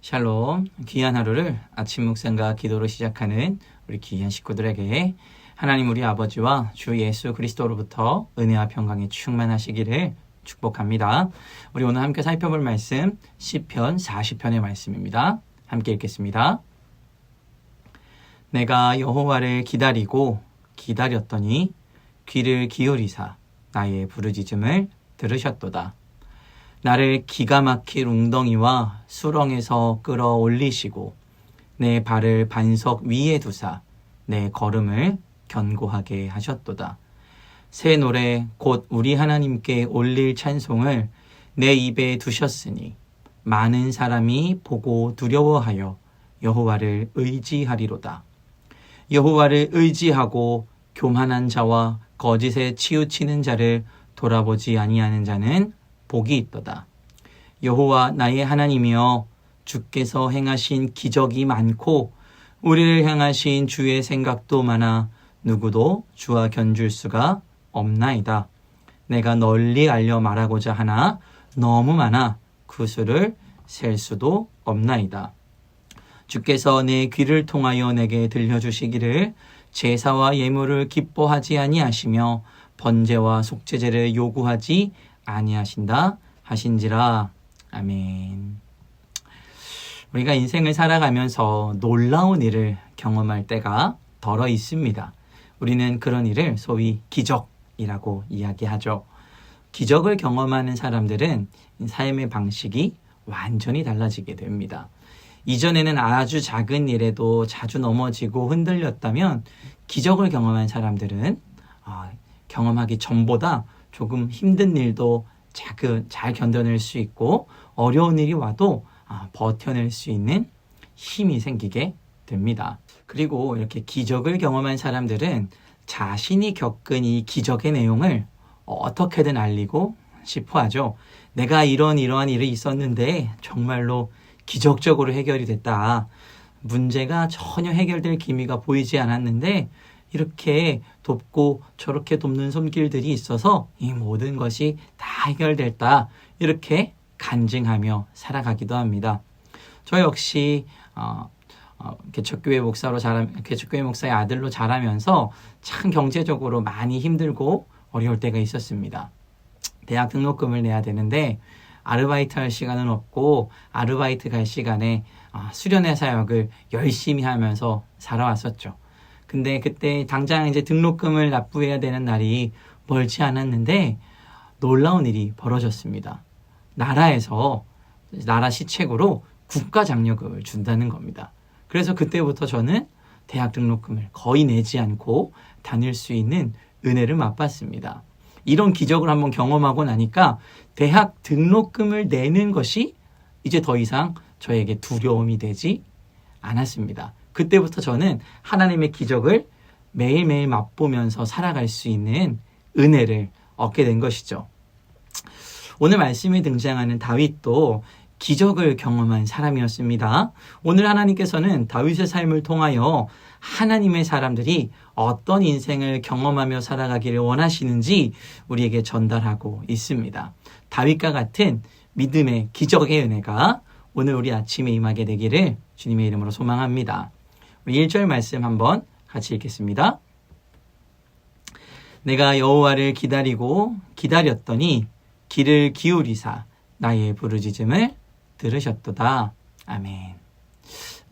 샬롬, 귀한 하루를 아침 묵상과 기도로 시작하는 우리 귀한 식구들에게 하나님 우리 아버지와 주 예수 그리스도로부터 은혜와 평강이 충만하시기를 축복합니다. 우리 오늘 함께 살펴볼 말씀 시편 40편의 말씀입니다. 함께 읽겠습니다. 내가 여호와를 기다리고 기다렸더니 귀를 기울이사 나의 부르짖음을 들으셨도다. 나를 기가 막힐 웅덩이와 수렁에서 끌어올리시고 내 발을 반석 위에 두사 내 걸음을 견고하게 하셨도다. 새 노래 곧 우리 하나님께 올릴 찬송을 내 입에 두셨으니 많은 사람이 보고 두려워하여 여호와를 의지하리로다. 여호와를 의지하고 교만한 자와 거짓에 치우치는 자를 돌아보지 아니하는 자는 복이 있도다. 여호와 나의 하나님이여, 주께서 행하신 기적이 많고 우리를 향하신 주의 생각도 많아 누구도 주와 견줄 수가 없나이다. 내가 널리 알려 말하고자 하나 너무 많아 그 수를 셀 수도 없나이다. 주께서 내 귀를 통하여 내게 들려주시기를 제사와 예물을 기뻐하지 아니하시며 번제와 속죄제를 요구하지 아니하신다 하신지라. 아멘. 우리가 인생을 살아가면서 놀라운 일을 경험할 때가 덜어 있습니다. 우리는 그런 일을 소위 기적이라고 이야기하죠. 기적을 경험하는 사람들은 삶의 방식이 완전히 달라지게 됩니다. 이전에는 아주 작은 일에도 자주 넘어지고 흔들렸다면 기적을 경험한 사람들은 경험하기 전보다 조금 힘든 일도 잘 견뎌낼 수 있고 어려운 일이 와도 버텨낼 수 있는 힘이 생기게 됩니다. 그리고 이렇게 기적을 경험한 사람들은 자신이 겪은 이 기적의 내용을 어떻게든 알리고 싶어 하죠. 내가 이러한 일이 있었는데 정말로 기적적으로 해결이 됐다. 문제가 전혀 해결될 기미가 보이지 않았는데 이렇게 돕고 저렇게 돕는 손길들이 있어서 이 모든 것이 다 해결됐다. 이렇게 간증하며 살아가기도 합니다. 저 역시 개척교회 목사의 아들로 자라면서 참 경제적으로 많이 힘들고 어려울 때가 있었습니다. 대학 등록금을 내야 되는데 아르바이트 할 시간은 없고 아르바이트 갈 시간에 수련회 사역을 열심히 하면서 살아왔었죠. 근데 그때 당장 이제 등록금을 납부해야 되는 날이 멀지 않았는데 놀라운 일이 벌어졌습니다. 나라에서 나라 시책으로 국가 장려금을 준다는 겁니다. 그래서 그때부터 저는 대학 등록금을 거의 내지 않고 다닐 수 있는 은혜를 맛봤습니다. 이런 기적을 한번 경험하고 나니까 대학 등록금을 내는 것이 이제 더 이상 저에게 두려움이 되지 않았습니다. 그때부터 저는 하나님의 기적을 매일매일 맛보면서 살아갈 수 있는 은혜를 얻게 된 것이죠. 오늘 말씀에 등장하는 다윗도 기적을 경험한 사람이었습니다. 오늘 하나님께서는 다윗의 삶을 통하여 하나님의 사람들이 어떤 인생을 경험하며 살아가기를 원하시는지 우리에게 전달하고 있습니다. 다윗과 같은 믿음의 기적의 은혜가 오늘 우리 아침에 임하게 되기를 주님의 이름으로 소망합니다. 우리 1절 말씀 한번 같이 읽겠습니다. 내가 여호와를 기다리고 기다렸더니 귀를 기울이사 나의 부르짖음을 들으셨도다. 아멘.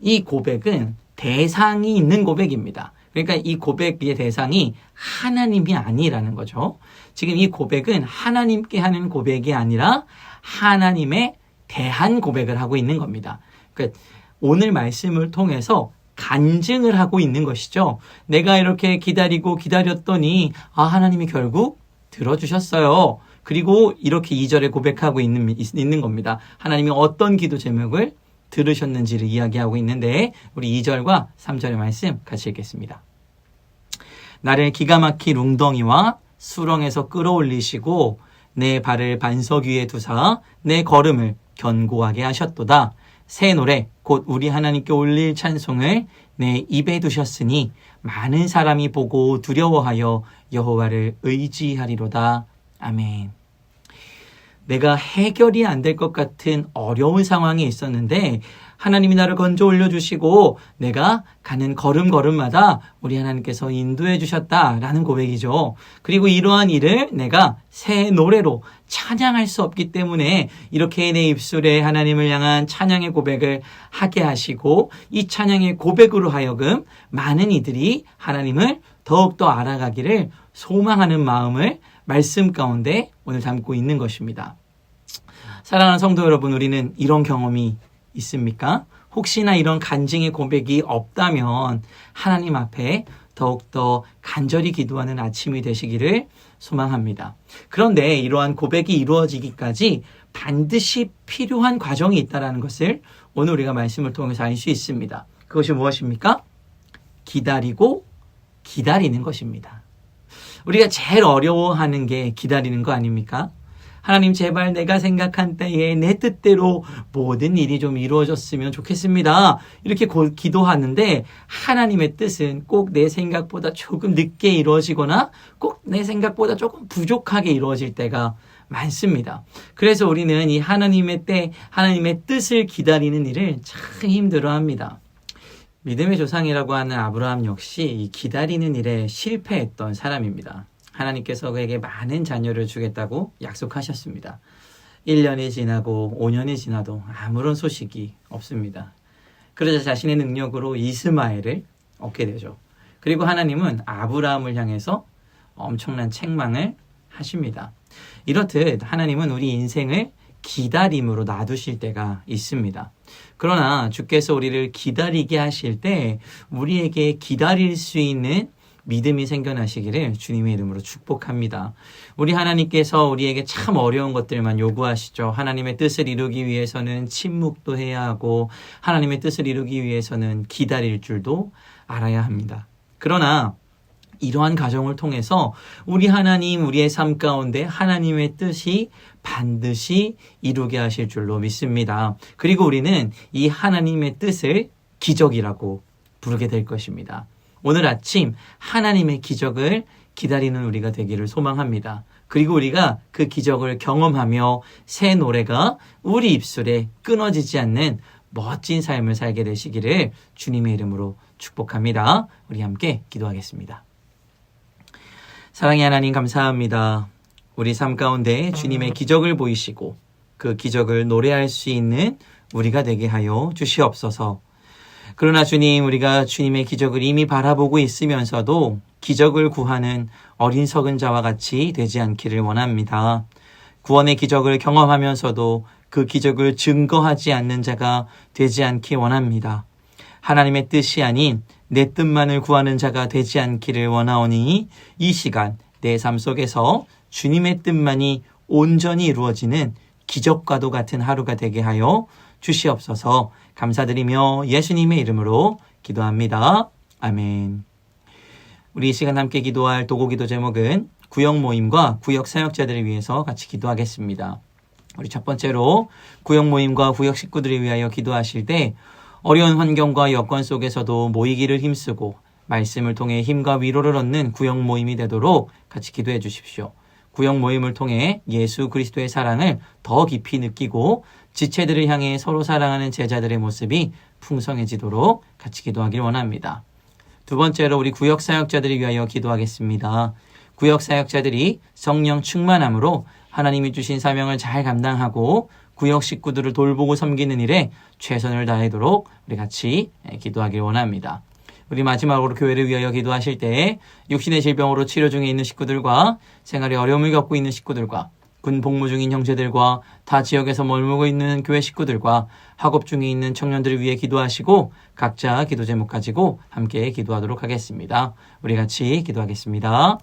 이 고백은 대상이 있는 고백입니다. 그러니까 이 고백의 대상이 하나님이 아니라는 거죠. 지금 이 고백은 하나님께 하는 고백이 아니라 하나님에 대한 고백을 하고 있는 겁니다. 그러니까 오늘 말씀을 통해서 간증을 하고 있는 것이죠. 내가 이렇게 기다리고 기다렸더니 하나님이 결국 들어주셨어요. 그리고 이렇게 2절에 고백하고 있는 겁니다. 하나님이 어떤 기도 제목을 들으셨는지를 이야기하고 있는데 우리 2절과 3절의 말씀 같이 읽겠습니다. 나를 기가 막힐 웅덩이와 수렁에서 끌어올리시고 내 발을 반석 위에 두사 내 걸음을 견고하게 하셨도다. 새 노래 곧 우리 하나님께 올릴 찬송을 내 입에 두셨으니 많은 사람이 보고 두려워하여 여호와를 의지하리로다. 아멘. 내가 해결이 안 될 것 같은 어려운 상황에 있었는데 하나님이 나를 건져 올려주시고 내가 가는 걸음걸음마다 우리 하나님께서 인도해 주셨다라는 고백이죠. 그리고 이러한 일을 내가 새 노래로 찬양할 수 없기 때문에 이렇게 내 입술에 하나님을 향한 찬양의 고백을 하게 하시고 이 찬양의 고백으로 하여금 많은 이들이 하나님을 더욱더 알아가기를 소망하는 마음을 말씀 가운데 오늘 담고 있는 것입니다. 사랑하는 성도 여러분, 우리는 이런 경험이 있습니까? 혹시나 이런 간증의 고백이 없다면 하나님 앞에 더욱더 간절히 기도하는 아침이 되시기를 소망합니다. 그런데 이러한 고백이 이루어지기까지 반드시 필요한 과정이 있다는 것을 오늘 우리가 말씀을 통해서 알 수 있습니다. 그것이 무엇입니까? 기다리고 기다리는 것입니다. 우리가 제일 어려워하는 게 기다리는 거 아닙니까? 하나님 제발 내가 생각한 때에 내 뜻대로 모든 일이 좀 이루어졌으면 좋겠습니다. 이렇게 기도하는데 하나님의 뜻은 꼭 내 생각보다 조금 늦게 이루어지거나 꼭 내 생각보다 조금 부족하게 이루어질 때가 많습니다. 그래서 우리는 이 하나님의 때, 하나님의 뜻을 기다리는 일을 참 힘들어합니다. 믿음의 조상이라고 하는 아브라함 역시 이 기다리는 일에 실패했던 사람입니다. 하나님께서 그에게 많은 자녀를 주겠다고 약속하셨습니다. 1년이 지나고 5년이 지나도 아무런 소식이 없습니다. 그러자 자신의 능력으로 이스마엘을 얻게 되죠. 그리고 하나님은 아브라함을 향해서 엄청난 책망을 하십니다. 이렇듯 하나님은 우리 인생을 기다림으로 놔두실 때가 있습니다. 그러나 주께서 우리를 기다리게 하실 때 우리에게 기다릴 수 있는 믿음이 생겨나시기를 주님의 이름으로 축복합니다. 우리 하나님께서 우리에게 참 어려운 것들만 요구하시죠. 하나님의 뜻을 이루기 위해서는 침묵도 해야 하고 하나님의 뜻을 이루기 위해서는 기다릴 줄도 알아야 합니다. 그러나 이러한 과정을 통해서 우리 하나님, 우리의 삶 가운데 하나님의 뜻이 반드시 이루게 하실 줄로 믿습니다. 그리고 우리는 이 하나님의 뜻을 기적이라고 부르게 될 것입니다. 오늘 아침 하나님의 기적을 기다리는 우리가 되기를 소망합니다. 그리고 우리가 그 기적을 경험하며 새 노래가 우리 입술에 끊어지지 않는 멋진 삶을 살게 되시기를 주님의 이름으로 축복합니다. 우리 함께 기도하겠습니다. 사랑의 하나님 감사합니다. 우리 삶 가운데 주님의 기적을 보이시고 그 기적을 노래할 수 있는 우리가 되게 하여 주시옵소서. 그러나 주님, 우리가 주님의 기적을 이미 바라보고 있으면서도 기적을 구하는 어린 석은 자와 같이 되지 않기를 원합니다. 구원의 기적을 경험하면서도 그 기적을 증거하지 않는 자가 되지 않기 원합니다. 하나님의 뜻이 아닌 내 뜻만을 구하는 자가 되지 않기를 원하오니 이 시간 내 삶 속에서 주님의 뜻만이 온전히 이루어지는 기적과도 같은 하루가 되게 하여 주시옵소서. 감사드리며 예수님의 이름으로 기도합니다. 아멘. 우리 이 시간 함께 기도할 도구기도 제목은 구역 모임과 구역 사역자들을 위해서 같이 기도하겠습니다. 우리 첫 번째로 구역 모임과 구역 식구들을 위하여 기도하실 때 어려운 환경과 여건 속에서도 모이기를 힘쓰고 말씀을 통해 힘과 위로를 얻는 구역 모임이 되도록 같이 기도해 주십시오. 구역 모임을 통해 예수 그리스도의 사랑을 더 깊이 느끼고 지체들을 향해 서로 사랑하는 제자들의 모습이 풍성해지도록 같이 기도하길 원합니다. 두 번째로 우리 구역 사역자들을 위하여 기도하겠습니다. 구역 사역자들이 성령 충만함으로 하나님이 주신 사명을 잘 감당하고 구역 식구들을 돌보고 섬기는 일에 최선을 다하도록 우리 같이 기도하길 원합니다. 우리 마지막으로 교회를 위하여 기도하실 때 육신의 질병으로 치료 중에 있는 식구들과 생활에 어려움을 겪고 있는 식구들과 군 복무 중인 형제들과 타 지역에서 머물고 있는 교회 식구들과 학업 중에 있는 청년들을 위해 기도하시고 각자 기도 제목 가지고 함께 기도하도록 하겠습니다. 우리 같이 기도하겠습니다.